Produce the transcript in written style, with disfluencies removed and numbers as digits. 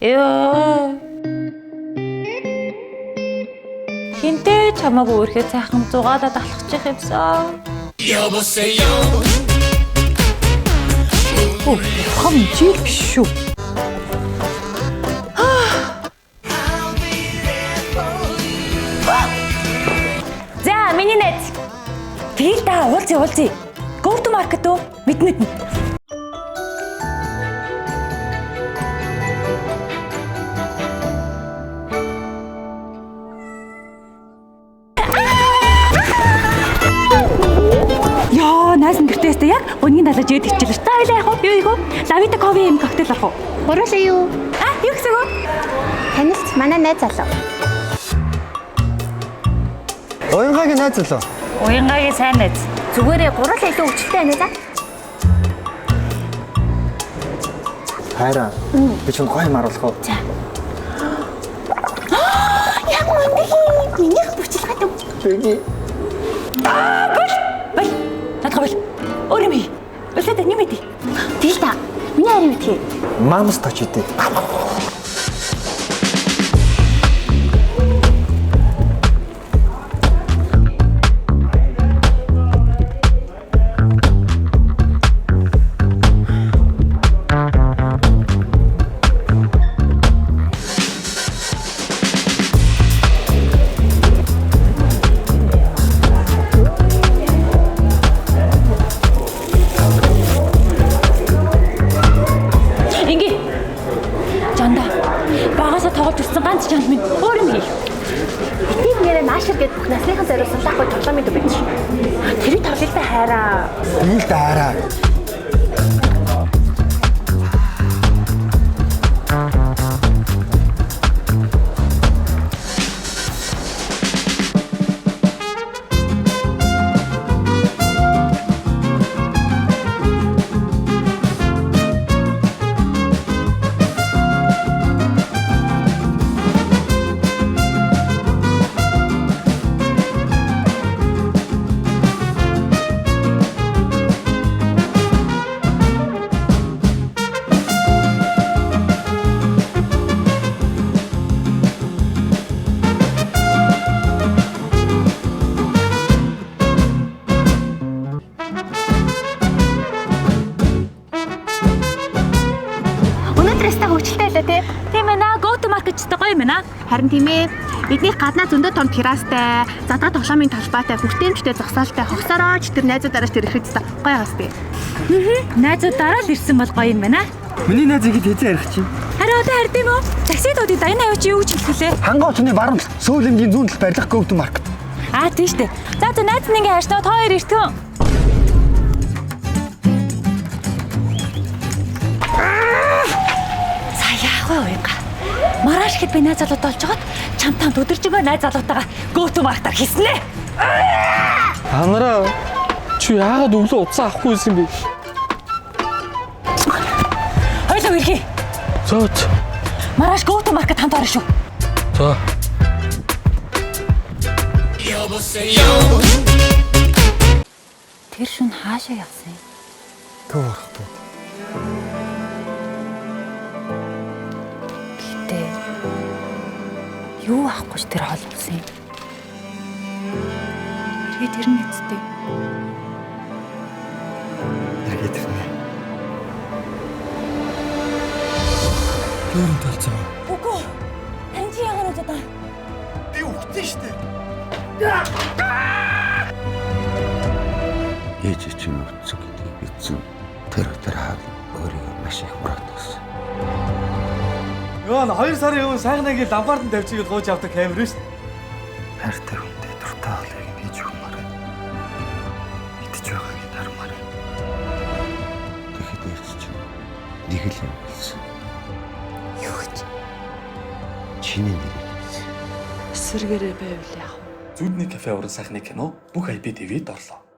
Ёо. Хинтээ чамаагүй өрхөө цайхан зугаалаад алхачих юмсан. Хам жил биш шүү. За миний найз. Тэгэл та уулзъя. Go to market уу? Мэднэ. Найс гэртээстэй яг өнгийн далаж ээд ичил. Та хоёлаа яг юу ийгөө? Лавита кофе юм коктейл авах уу? Гурлаа юу? Юу гэсэн үү? Танилт манай найз залуу. Уянгагийн найз залуу. Уянгагийн сайн найз. Зүгээрээ гурлаа илүү өвчлөлтэй байна да. Хайраа. Би ч гоё юм аруулах уу? За. Яг мөндөхийн минийх бүчлэхэд юм. Биги. Надгавал өөр юм. Үлээд нэмэдэ. Тэгэл та. Миний харин мэдхий. Мамс точ идэ. Бүх насныхан зориулсан лахгүй тоглоомын төв байж. Тэр тоглолттой хайраа. Бийл даараа. Тийм ээ, go to market ч гоё юм байна. Харин тийм ээ. Бидний гаднаа зөндөө том террастай, задгаа тоглоомын талбайтай, хүртээмжтэй зогсоолтой хогсорооч тэр найзуудаараа тэр ихэд та гоё хастай. Найзуудаараа л ирсэн бол гоё юм байна. Миний найзыг хэзээ ярих чинь? Харин одоо хард юм уу? Таксидуудыг дайны аюуч юу гэж хэлхэлээ? Хангай очны баруун сөүлэмгийн зүүн талд барилах go to market. Тийм штэ. За найз нь ингээ харснаа хоёр иртэн. Уянга. Маргааш хэд би найз залуутай болж байгаад чамтаа өдөрж байгаа найз залуутайгаа go to market хийснэ. Анараа чи яагаад өглөө уцаа авахгүй юм бэ? Хойлоо ирхий. Зөөч. Маргааш go to market хамт орно шүү. За. Тэр шүн хаашаа явсан юм? Төв орох. Юу авахгүй ч тэр хоол болсон юм. Тэгээд тэр нь эцтэй. Эргээд ирнэ. Төрөнд талцаа. Үгүй. Тань чи яагаад удаа? Би үхсэн штэ. Ээж чинь үцэг гэдгийг бичсэн. Тэр хаал өөрийгөө маш их муратсан. Яа, 2 сарын өмнө сайхнагийн ламбард нь тавьчихыг гооч авдаг камер шүү дээ. Хайртай хүнтэй дуртай хоолыг хийж өгмөр. Идэж байгааг дармаар. Тэгэхэд ээж чинь нэг л юм хэлсэн. Юу гэж? Чиний нэрийг хэлсэн. Эсвэргээрээ байвал яах вэ? Зүудний кафе уран сайхны кино бүх IPTV-д орлоо.